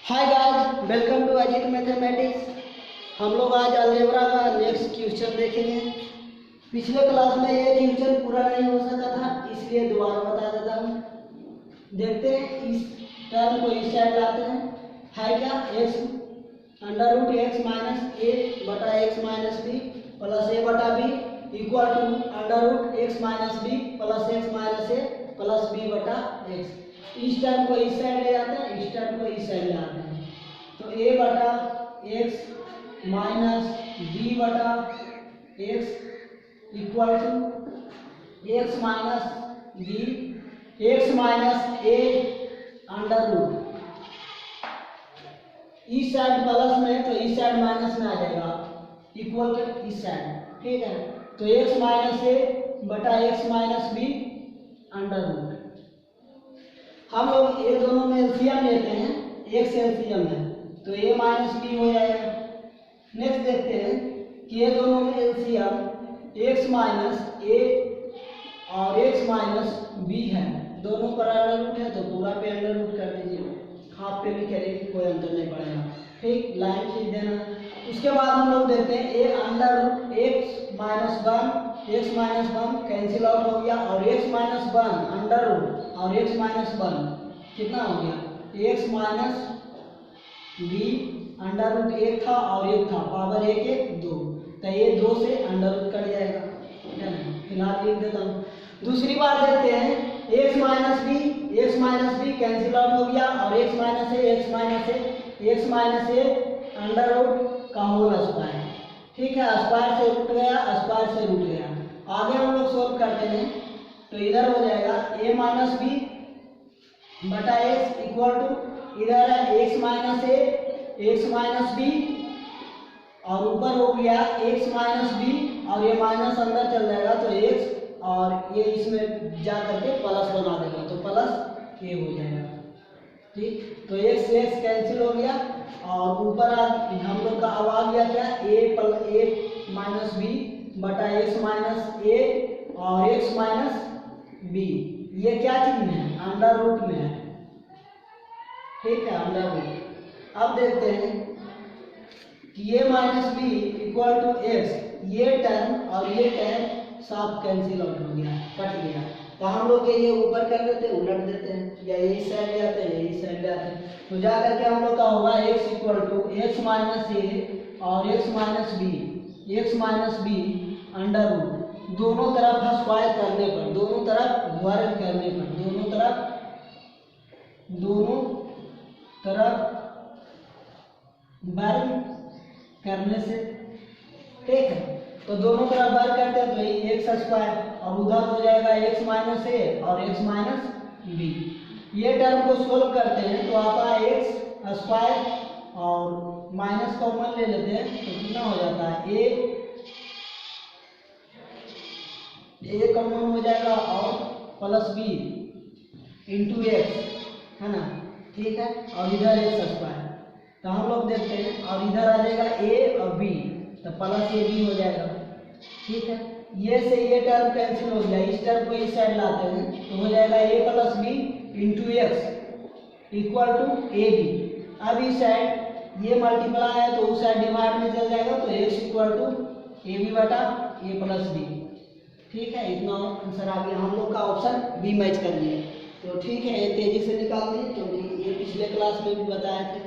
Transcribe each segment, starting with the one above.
Hi guys, welcome to Ajit mathematics. हम लोग आज अलजेब्रा का नेक्स्ट क्वेश्चन देखेंगे। पिछले क्लास में ये क्वेश्चन पूरा नहीं हो सका था, इसलिए दोबारा बता देता हूँ। देखते हैं, इस टर्म को इस साइड लाते हैं। है क्या? x under root x minus ए बटा x minus b plus a बटा b equal to under root x minus b plus x minus a plus b बटा एक्स। इस टर्म को इस साइड ले जाते हैं, इस टर्म को इस साइड ले आते हैं। तो a बटा एक्स माइनस बी बटा X equal to x minus B X minus A under root. इस साइड प्लस में तो इस साइड माइनस में आ जाएगा, इक्वल टू इस साइड। ठीक है, तो एक्स माइनस ए बटा x minus B under root. हम लोग ये दोनों में एलसीएम लेते हैं, एक्स एलसीएम है तो ए माइनस बी हो जाएगा। नेक्स्ट देखते हैं कि ये दोनों में एलसीएम एक्स माइनस ए और एक्स माइनस बी है, दोनों पर अंडर रूट है तो पूरा पे अंडर रूट कर दीजिए, हाफ पे भी करें, कोई अंतर नहीं पड़ेगा। ठीक, लाइन खींच देना। उसके बाद हम लोग देखते हैं a under root x minus one cancel out हो गया और x minus one under root और एक्स माइनस वन कितना हो गया, x minus B under root एक था और एक था, पावर एक एक दो, तो ये दो से अंडर रूट कट जाएगा। फिलहाल लिख देता हूँ। दूसरी बात देखते हैं, X minus B cancel out हो गया और x minus A under root का होल स्क्वायर। ठीक है, स्क्वायर से रूट गया, स्क्वायर से रूट गया। आगे हम लोग सोल्व करते हैं तो इधर हो जाएगा a माइनस बी बटा एक्स इक्वल टू इधर है एक्स माइनस ए एक्स माइनस बी और ऊपर हो गया एक्स माइनस बी और ये माइनस अंदर चल जाएगा तो एक्स और ये इसमें जा करके प्लस बना देगा तो प्लस ए हो जाएगा। ठीक, तो एक्स एक्स कैंसिल हो गया और ऊपर हम लोग का अब आ गया क्या, ए माइनस बी बटा एक्स माइनस ए और एक्स माइनस बी। ये क्या चीज में है, अंडर रूट में है। ठीक है, अंडर रूट। अब देखते हैं कि a minus b equal to x, ये टर्म और ये टर्म साफ कैंसिल आउट हो गया, कट गया। तो हम लोग ये ऊपर कर देते हैं, उलट देते हैं, या यही साइड ले आते हैं, यही साइड ले आते हैं। तो जा करके हम लोग का होगा x equal to x minus a और x minus B under root. दोनों तरफ स्क्वायर करने पर, दोनों तरफ वर्ग करने पर, दोनों तरफ वर्ग करने से। ठीक है, तो दोनों तरफ वर्ग करते हैं तो ये एक्स स्क्वायर और उधर हो जाएगा एक्स माइनस ए और एक्स माइनस बी। ये टर्म को सोल्व करते हैं तो आता है एक्स स्क्वायर और माइनस कॉमन ले लेते हैं तो कितना हो जाता है, ए कॉमन हो जाएगा और प्लस बी इंटू एक्स, है ना। ठीक है, और इधर एक्स स्क्वायर। तो हम लोग देखते हैं और इधर आ जाएगा ए और बी तो प्लस ए बी हो जाएगा। ठीक है, ये से ये टर्म कैंसिल हो गया, इस टर्म को इस साइड लाते हैं तो हो जाएगा a plus b into x equal to A B. अब इस साइड ये मल्टीप्लाई है तो उस साइड डिवाइड में चल जाएगा तो X equal to A B बटा ए प्लस बी। ठीक है, इतना आंसर आ गया। हम लोग का ऑप्शन बी मैच कर लिया। तो ठीक है, ये तेजी से निकाल दिए, तो ये पिछले क्लास में भी बताए थे।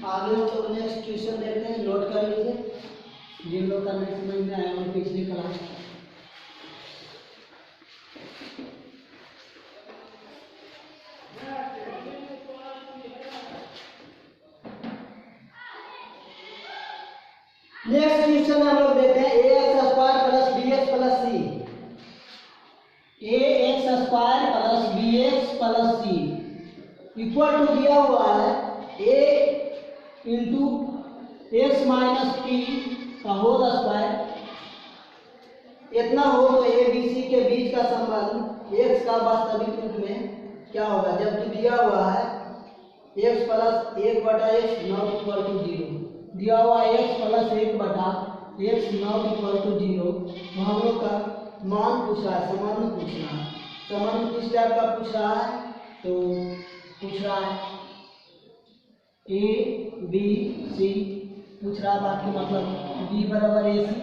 आगे हम लोग नेक्स्ट क्वेश्चन देखते हैं, नोट कर लीजिए जिन लोग का नहीं समझ में आया वो पिछली क्लास। नेक्स्ट क्वेश्चन हम लोग देखते हैं a x square plus b x plus c. A x square plus b x plus c equal to दिया हुआ है a into x minus p का होल स्क्वायर। इतना हो तो ए बी सी के बीच का संबंध एक्स का वास्तविक रूप में क्या होगा, जबकि दिया हुआ है एक्स प्लस एक बटा X not equal to zero, दिया हुआ एक्स प्लस एक बटा X not equal to zero. तो हम लोग का मान पूछ रहा है, संबंध पूछना है। संबंध किस टाइप का पूछ रहा है, तो पूछ रहा है ए बी सी पूछ रहा, बाकी मतलब बी बराबर A C,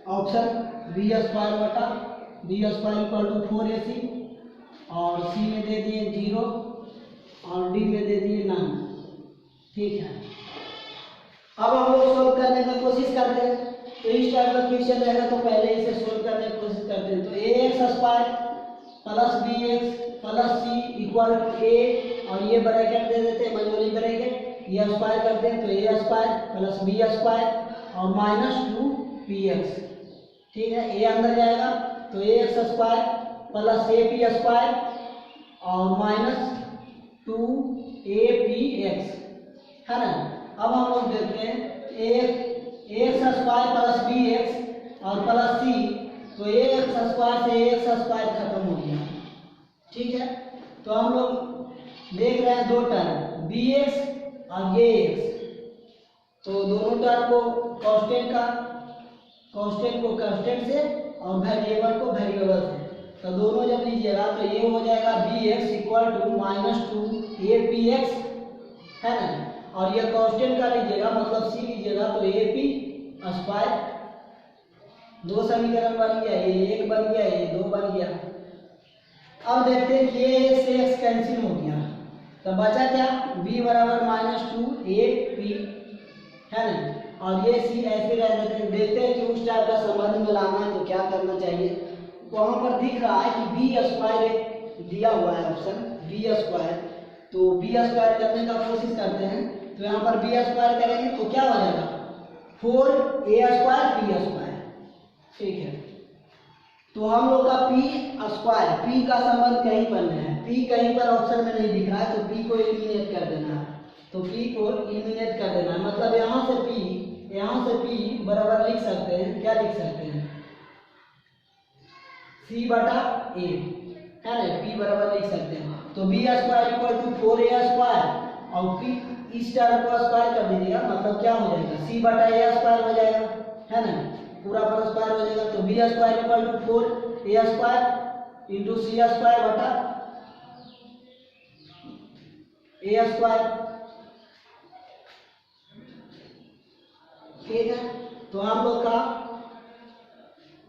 option B square बटा B square equal to 4ac, और सी में दे दिए 0 और डी में दे दिए 9। ठीक है, अब हम लोग सोल्व करने की कोशिश करते हैं। तो इस टाइप का क्वेश्चन रहेगा तो पहले इसे सोल्व करने की कोशिश करते हैं। तो ax square plus bx plus c equal to a, और ये ब्रैकेट दे देते हैं मजबूरी ब्रैकेट, ये स्क्वायर करते हैं तो a square plus b square और माइनस 2px। ठीक है, a अंदर जाएगा तो ax square plus ab square और माइनस 2apx है ना। अब हम लोग देखते हैं ax स्क्वायर प्लस bx और प्लस c, तो ax स्क्वायर से ax स्क्वायर खत्म हो गया। ठीक है, तो हम लोग देख रहे हैं दो टर्म bx और ax, तो दोनों टर्म को कांस्टेंट को कांस्टेंट से और वेरिएबल को वेरिएबल से, तो दोनों जब लीजिएगा तो ये हो जाएगा bx equal to minus 2apx है ना, और ये कांस्टेंट का लीजिएगा मतलब c लीजिएगा तो ap स्क्वायर, दो समीकरण बन गया, ये एक बन गया, ये दो बन गया। अब देखते हैं कि ये से x कैंसिल हो गया, तो बचा क्या b बराबर माइनस 2ap है ना, और ये c ऐसे रह देते हैं। देखते हैं कि उस टाइप का संबंध में लाना है तो क्या करना चाहिए। वहाँ पर दिख रहा है कि b स्क्वायर दिया हुआ है ऑप्शन b स्क्वायर, तो b स्क्वायर करने का कोशिश करते हैं। तो यहाँ पर b स्क्वायर करेंगे तो क्या हो जाएगा 4a स्क्वायर p स्क्वायर। ठीक है, तो हम लोग का p स्क्वायर, p का संबंध कहीं पर नहीं है, p कहीं पर ऑप्शन में नहीं दिख रहा है, तो p को एलिमिनेट कर देना है। तो p को एलिमिनेट कर देना है मतलब यहाँ से p बराबर लिख सकते हैं, क्या लिख सकते हैं c बटा a है ना, p बराबर लिख सकते हैं। तो b square equal to 4a square और p इस टर्म को स्क्वायर कर दीजिएगा मतलब क्या हो जाएगा c बटा a स्क्वायर हो जाएगा है ना, पूरा पर स्क्वायर हो जाएगा। तो b square equal to 4a square into c square बटा a स्क्वायर। ठीक है, तो हम लोग का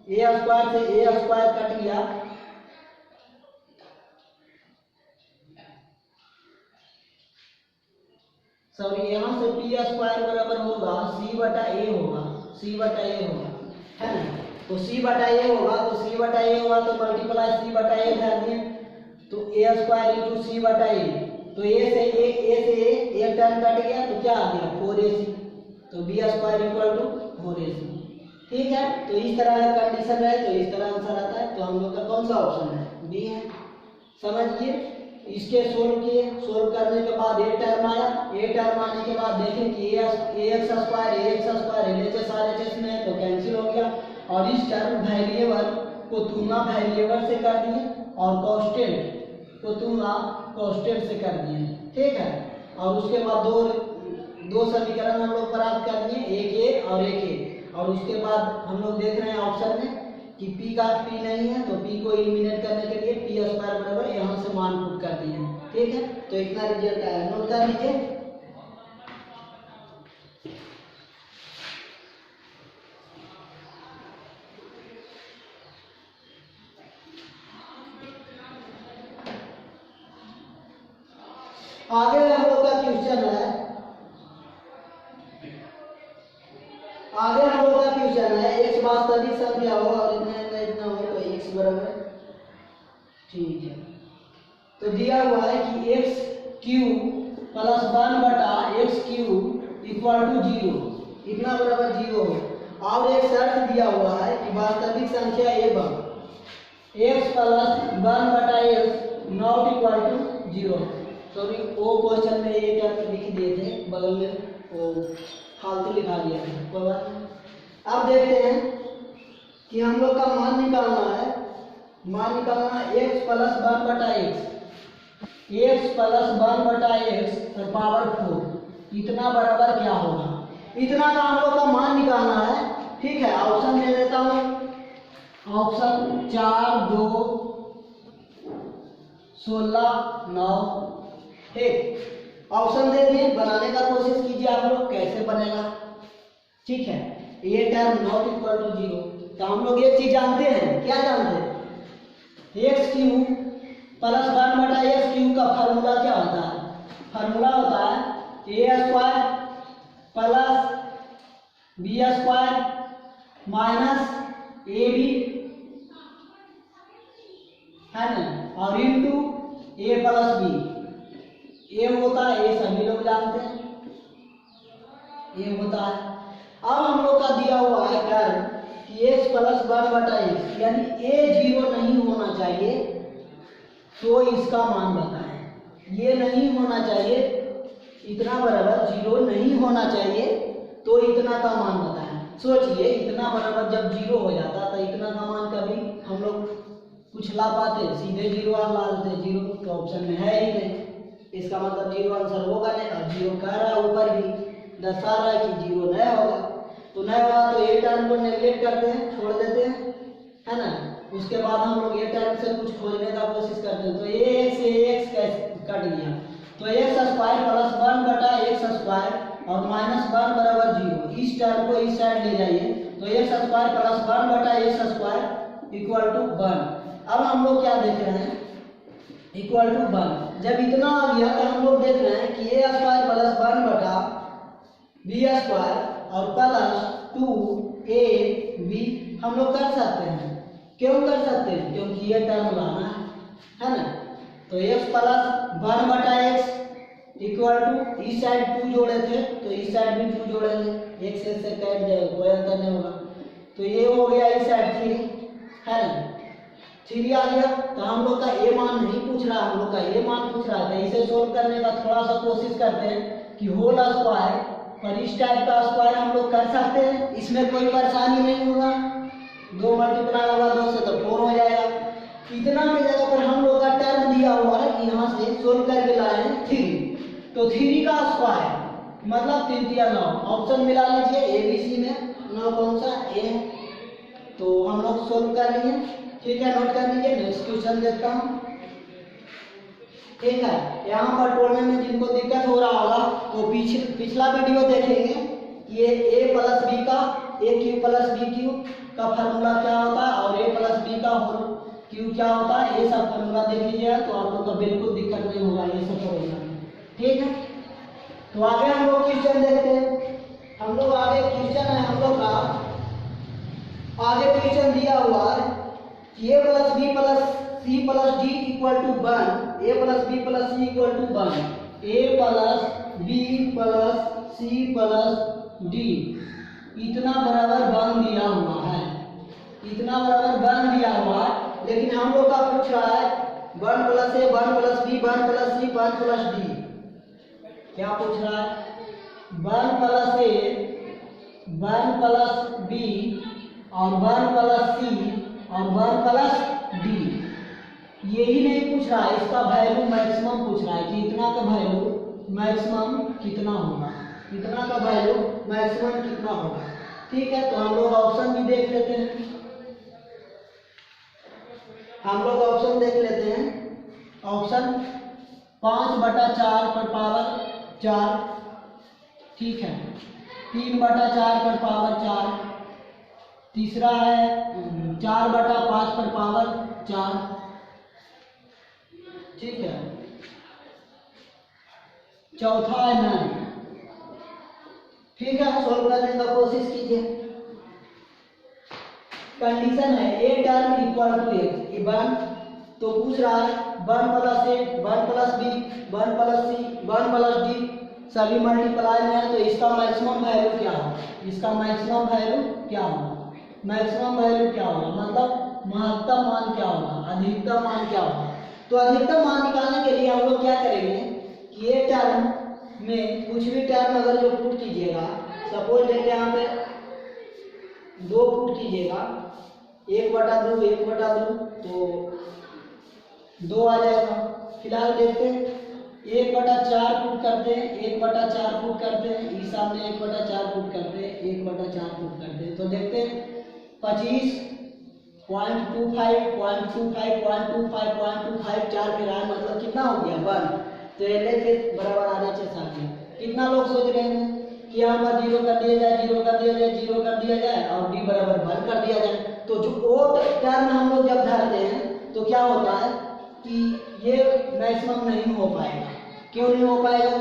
a स्क्वायर से a स्क्वायर कट गया, सॉरी यहाँ से p स्क्वायर बराबर होगा c बटा a होगा, c बटा a होगा है ना। तो c बटा a होगा तो c बटा a होगा तो मल्टीप्लाई c बटा a कर दिए, तो a स्क्वायर इंटू c बटा a, तो a से एक टर्म कट गया तो क्या आ गया 4ac, तो b square equal to 4ac। ठीक है, तो इस तरह का कंडीशन है तो इस तरह आंसर आता है। तो हम लोग का कौन सा ऑप्शन है बी है, समझिए। इसके सोल्व किए, सोल्व करने के बाद ए टर्म आया, ए टर्म आने के बाद देखें कि ax स्क्वायर LHS RHS में है तो कैंसिल हो गया, और इस टर्म वेरिएबल को तुलना वेरिएबल से कर दिए और कांस्टेंट को तुलना कांस्टेंट से कर दिए। ठीक है, और उसके बाद दो समीकरण हम लोग प्राप्त कर दिए, एक ए और एक ए, और उसके बाद हम लोग देख रहे हैं ऑप्शन में कि p का p नहीं है तो p को एलिमिनेट करने के लिए p स्क्वायर बराबर यहाँ से मान पुट कर दिए। ठीक है, तो इतना रिजल्ट आया, नोट कर लीजिए। आगे हम लोग का क्वेश्चन है, x वास्तविक संख्या हो और इतना हो तो x बराबर। ठीक है, तो दिया हुआ है कि x क्यूब प्लस 1 बटा x क्यूब इक्वल टू 0, इतना बराबर 0 हो, और एक शर्त दिया हुआ है कि वास्तविक संख्या एवं x प्लस 1 बटा x not equal to 0। Sorry वो क्वेश्चन में ये टर्म लिख दिए थे बगल में, वो फालतू लिखा दिया था, कोई बात नहीं। अब देखते हैं कि हम लोग का मान निकालना है, x प्लस 1 बटा x बटा x और पावर 4 इतना बराबर क्या होगा, इतना का हम लोग का मान निकालना है। ठीक है, ऑप्शन दे देता हूँ, ऑप्शन 4 2 16 9 ठीक, ऑप्शन दे दिए, बनाने का कोशिश कीजिए आप लोग कैसे बनेगा। ठीक है, ये टर्म नॉट इक्वल टू 0, तो हम लोग एक चीज जानते हैं, क्या जानते हैं, एक्स क्यू प्लस 1/x³ का फार्मूला क्या होता है, फार्मूला होता है a square plus b square minus A b, है ना, और into a plus b. A होता है, ये सभी लोग जानते हैं, ये होता है। अब हम लोग का दिया हुआ है टर्म कि x प्लस 1/x, यानी a 0 नहीं होना चाहिए तो इसका मान बताएं। ये नहीं होना चाहिए, इतना बराबर 0 नहीं होना चाहिए तो इतना का मान बताएं। सोचिए, इतना बराबर जब 0 हो जाता तो इतना का मान कभी हम लोग कुछ ला पाते, सीधे 0 ला लेते, 0 तो ऑप्शन में है ही नहीं, इसका मतलब 0 आंसर होगा नहीं। और 0 कह रहा है, ऊपर भी दर्शा रहा है कि 0 नहीं होगा, तो नहीं होगा तो ये टर्म को नेगलेक्ट करते हैं, छोड़ देते हैं, है ना। उसके बाद हम लोग ये टर्म से कुछ खोजने का कोशिश करते हैं, तो ये x से x कैसे कट गया, तो x² प्लस 1/x² और -1 बराबर 0, इस टर्म को इस साइड ले जाइए, तो x² plus 1/x² equal to 1। अब हम लोग क्या देख रहे हैं, इक्वल टू 1। जब इतना आ गया तो हम लोग देख रहे हैं कि a² प्लस 1/b² और प्लस 2ab हम लोग कर सकते हैं। क्यों कर सकते हैं, क्योंकि ये टर्म लाना है ना। तो x plus 1/x equal to, इस साइड 2 जोड़े थे तो इस साइड भी 2 जोड़ेंगे, x से कट जाएगा, कोई अंतर नहीं होगा, तो ये हो गया इस साइड 3, है ना। 3 आ गया, तो हम लोग का ए मान नहीं पूछ रहा, हम लोग का ए मान पूछ रहा था। इसे सोल्व करने का थोड़ा सा कोशिश करते हैं कि होल स्क्वायर पर इस टाइप का स्क्वायर हम लोग कर सकते हैं, इसमें कोई परेशानी नहीं होगा। 2 मल्टीप्लाई होगा 2 से तो 4 हो जाएगा। इतना की जगह पर हम लोग का टर्म दिया हुआ है कि यहाँ से सोल्व करके लाए हैं 3, तो 3 का स्क्वायर मतलब 3 3 9, ऑप्शन मिला लीजिए ए बी सी में, 9 कौन सा ए है, तो हम लोग सोल्व कर लिए। ठीक है, नोट कर लीजिए। नेक्स्ट क्वेश्चन देखता हूँ। ठीक है, यहाँ पर तोड़ने में जिनको दिक्कत हो रहा होगा वो पिछला वीडियो देखेंगे। ये a प्लस बी का a³ प्लस b³ का फार्मूला क्या होता है और a प्लस बी का होल क्यू क्या होता है, ये सब फार्मूला देख लीजिएगा तो आप लोग का बिल्कुल दिक्कत नहीं होगा, ये सब होगा। ठीक है, तो आगे हम लोग क्वेश्चन देखते हैं। हम लोग आगे क्वेश्चन है, हम लोग का आगे क्वेश्चन दिया हुआ है कि a plus B plus c plus d equal to 1, a plus B plus c equal to 1, a plus B plus c plus d इतना बराबर 1 दिया हुआ है, इतना बराबर 1 दिया हुआ है। लेकिन हम लोग का पूछ रहा है 1 plus a 1 plus b 1 plus c 1 plus d, क्या पूछ रहा है, 1 प्लस a 1 प्लस b और 1 प्लस c और 1 प्लस d। यही नहीं पूछ रहा है, इसका वैल्यू मैक्सिमम पूछ रहा है कि इतना का वैल्यू मैक्सिमम कितना होगा, इतना का वैल्यू मैक्सिमम कितना होगा। ठीक है, तो हम लोग ऑप्शन भी देख लेते हैं, हम लोग ऑप्शन देख लेते हैं। ऑप्शन 5/4 पर पावर 4, ठीक है, 3/4 पर पावर 4, तीसरा है 4/5 पर पावर 4, ठीक है, चौथा है 9। ठीक है, सोल्व करने का कोशिश कीजिए। कंडीशन है a term equal to x, 1 तो पूछ रहा है 1 plus a 1 plus b 1 plus c 1 plus d सभी मल्टीप्लाई में है, तो इसका मैक्सिमम वैल्यू क्या होगा, इसका मैक्सिमम वैल्यू क्या होगा, मैक्सिमम वैल्यू क्या होगा मतलब महत्तम मान क्या होगा, अधिकतम मान क्या होगा। तो अधिकतम मान निकालने के लिए हम लोग क्या करेंगे कि ये टर्म में कुछ भी टर्म अगर जो पुट कीजिएगा, सपोज लेते हैं यहाँ पे 2 पुट कीजिएगा, 1/2 1/2 तो 2 आ जाएगा। फिलहाल देखते हैं 1/4 पुट करते हैं, 1/4 पुट करते हैं, इस सामने 1/4 पुट करते हैं, 1/4 पुट करते हैं, तो देखते हैं 25.25 0.25 0.25 0.25 4 फिर आए मतलब कितना हो गया 1, तो LHS बराबर RHS आ गया। कितना लोग सोच रहे हैं कि यहाँ पर 0 कर दिया जाए, 0 कर दिया जाए, 0 कर दिया जाए और D बराबर 1 कर दिया जाए। तो जो ओड टर्म हम लोग जब धरते हैं तो क्या होता है कि ये मैक्सिमम नहीं हो पाएगा। क्यों नहीं हो पाएगा?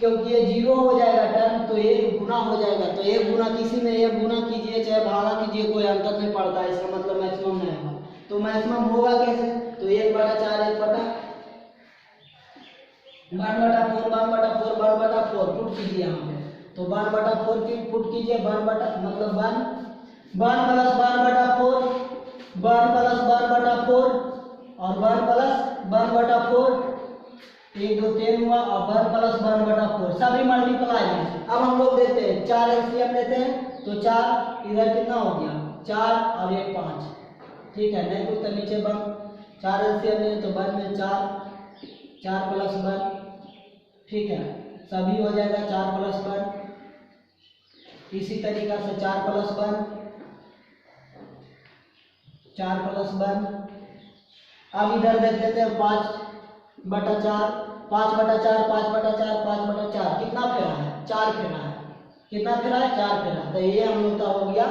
क्योंकि ये 0 हो जाएगा टर्म, तो 1 गुना हो जाएगा। तो 1 गुना किसी में 1 गुना कीजिए चाहे भागा कीजिए, कोई अंतर नहीं पड़ता है, इसका मतलब मैक्सिमम नहीं होगा। तो मैक्सिमम होगा कैसे? तो 1/4 1/4 1/4 पुट कीजिए यहाँ पे। तो 1/4 की पुट कीजिए, 1 मतलब 1 प्लस 1/4 और 1 प्लस 1/4 1 2 3 हुआ और 1 प्लस 1/4 सभी मल्टीप्लाई है। अब हम लोग देखते हैं 4 एलसीएम लेते हैं तो 4 इधर कितना हो गया 4 और 1 5, ठीक है। नहीं कुछ तो नीचे 4 एलसीएम लें तो 1 में 4 प्लस 1, ठीक है, सभी हो जाएगा 4 प्लस 1। इसी तरीका से 4 प्लस 1 अब इधर देख लेते हैं 5/4 कितना फेरा है 4 फेरा है। कितना फेरा है 4 फेरा। तो ये हम लोग का हो गया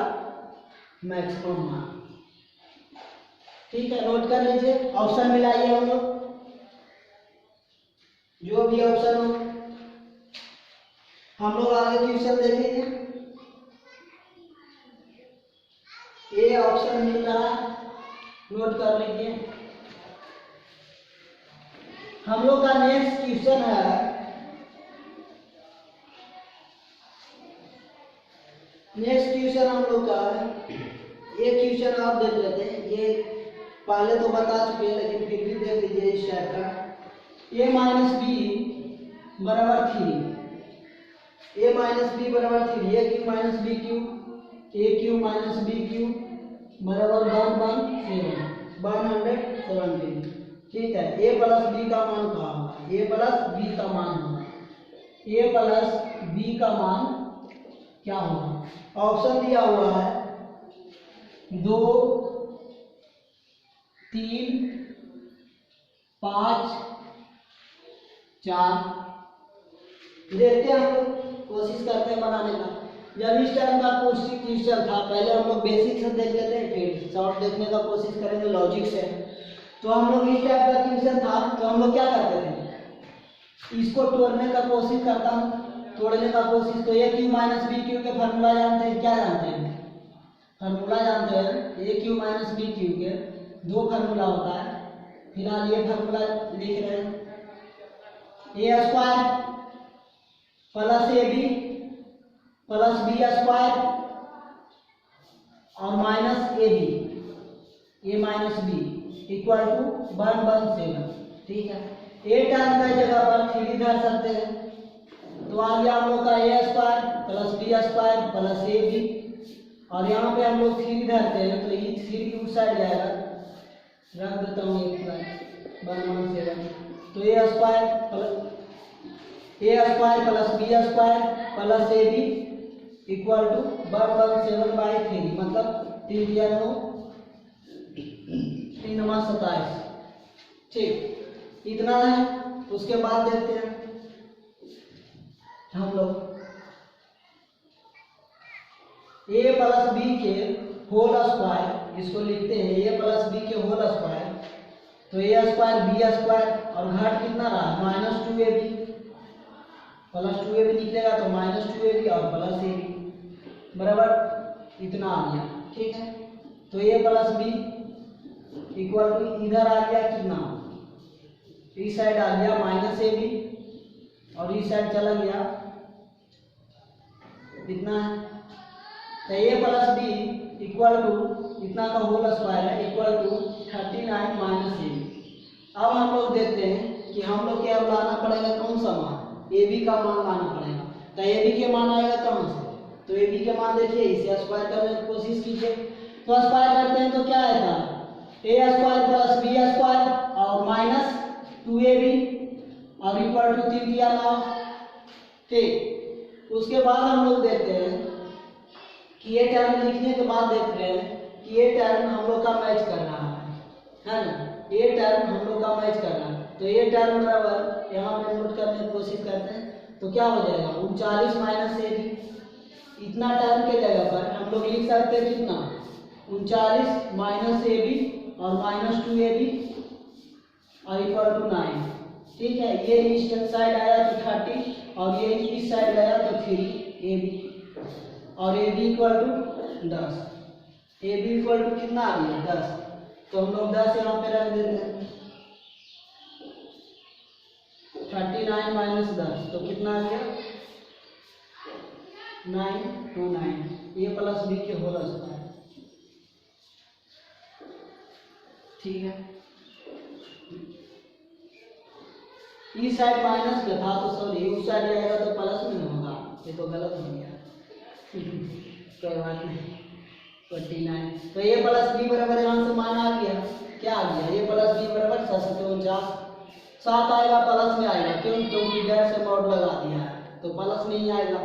मैक्सिमम मान, ठीक है। नोट कर लीजिए, ऑप्शन मिलाइए हम लोग, जो भी ऑप्शन हो हम लोग आगे क्वेश्चन देखेंगे। ये ऑप्शन मिल रहा है, नोट कर लीजिए। हम लोग का नेक्स्ट क्वेश्चन है, हम लोग का ये क्वेश्चन आप देख लेते हैं। ये पहले तो बता चुके हैं लेकिन फिर भी देख लीजिए इस टाइप का। a माइनस बी बराबर 3, a माइनस बी बराबर 3, a cube minus B cube, a cube minus B cube बराबर 117, ठीक है। a प्लस बी का मान कहा होगा, a प्लस बी का मान होगा, a प्लस बी का मान क्या होगा? ऑप्शन दिया हुआ है 2 3 5 4। देखते हैं, हम लोग कोशिश करते हैं बनाने का। जब इस टाइम का क्वेश्चन था, पहले हम लोग बेसिक से देख लेते हैं, फिर शॉर्ट देखने का कोशिश करेंगे लॉजिक से। तो हम लोग इस टाइप का क्वेश्चन था तो हम लोग क्या करते थे, इसको तोड़ने का कोशिश करता हूँ, तोड़ने का कोशिश। तो ए क्यू माइनस बी क्यू के फार्मूला जानते हैं, क्या जानते हैं? फार्मूला जानते हैं। ए क्यू माइनस बी क्यू के 2 फार्मूला होता है। फिलहाल ये फार्मूला लिख रहे हैं, a square plus a b plus b square और minus A b, a minus b equal to 117, ठीक है। ए टर्म का जगह पर 3 धर सकते हैं, तो आ गया हम लोग का a square plus b square plus a B, और यहाँ पे हम लोग 3 धरते हैं तो ये 3 उस साइड जाएगा, रख देता हूँ 117। तो a square plus b square plus a B equal to 117/3, मतलब 3 या 9 3 9 27, ठीक, इतना है। उसके बाद देखते हैं हम लोग a प्लस बी के होल स्क्वायर, इसको लिखते हैं a प्लस बी के होल स्क्वायर। तो a स्क्वायर बी स्क्वायर और घाट कितना रहा -2ab, प्लस 2ab निकलेगा तो -2ab और प्लस ab बराबर इतना आ गया, ठीक है। तो a plus B equal to इधर आ गया कितना, इस साइड आ गया -ab और इस साइड चला गया इतना है। तो a plus B equal to इतना का होल स्क्वायर है equal to 39 minus A B. अब हम लोग देखते हैं कि हम लोग क्या लाना पड़ेगा, कौन सा मान, ए बी का मान लाना पड़ेगा। तो ए बी के मान आएगा कौन से, तो ए बी के मान देखिए, इसे स्क्वायर करने की कोशिश कीजिए। तो स्क्वायर करते हैं तो क्या आएगा, ए स्क्वायर प्लस बी स्क्वायर और माइनस 2ab और इक्वल टू 3 दिया 9, ठीक। उसके बाद हम लोग देखते हैं कि ये टर्म लिखने के बाद देख रहे हैं कि ये टर्म हम लोग का मैच कर रहा है ना, ये टर्म हम लोग का मैच कर रहा है। तो ये टर्म बराबर यहाँ पे नोट करने की कोशिश करते हैं, तो क्या हो जाएगा 39 माइनस ए बी। इतना टर्म के जगह पर हम लोग लिख सकते हैं कितना 39 माइनस ए बी और माइनस 2 ए बी और इक्वल टू 9। ठीक है, ये ईस्ट साइड आया तो 30 और ये इस साइड आया तो 3 ए बी और A B equal to 10। A B equal to कितना आ गया 10, तो हम लोग 10 यहाँ पे रख देते हैं। 39 माइनस 10 तो कितना आ गया 929, ए प्लस बी के होल स्क्वायर। ठीक है, इस साइड माइनस में था तो सॉरी उस साइड जाएगा तो प्लस में होगा, ये तो गलत हो गया कोई बात नहीं। 29 तो ए प्लस बी बराबर यहाँ से मान आ गया, क्या आ गया ए प्लस बी बराबर 749। 7 आएगा प्लस में आएगा, क्यों? क्योंकि इधर से मॉड लगा दिया है तो प्लस में ही आएगा।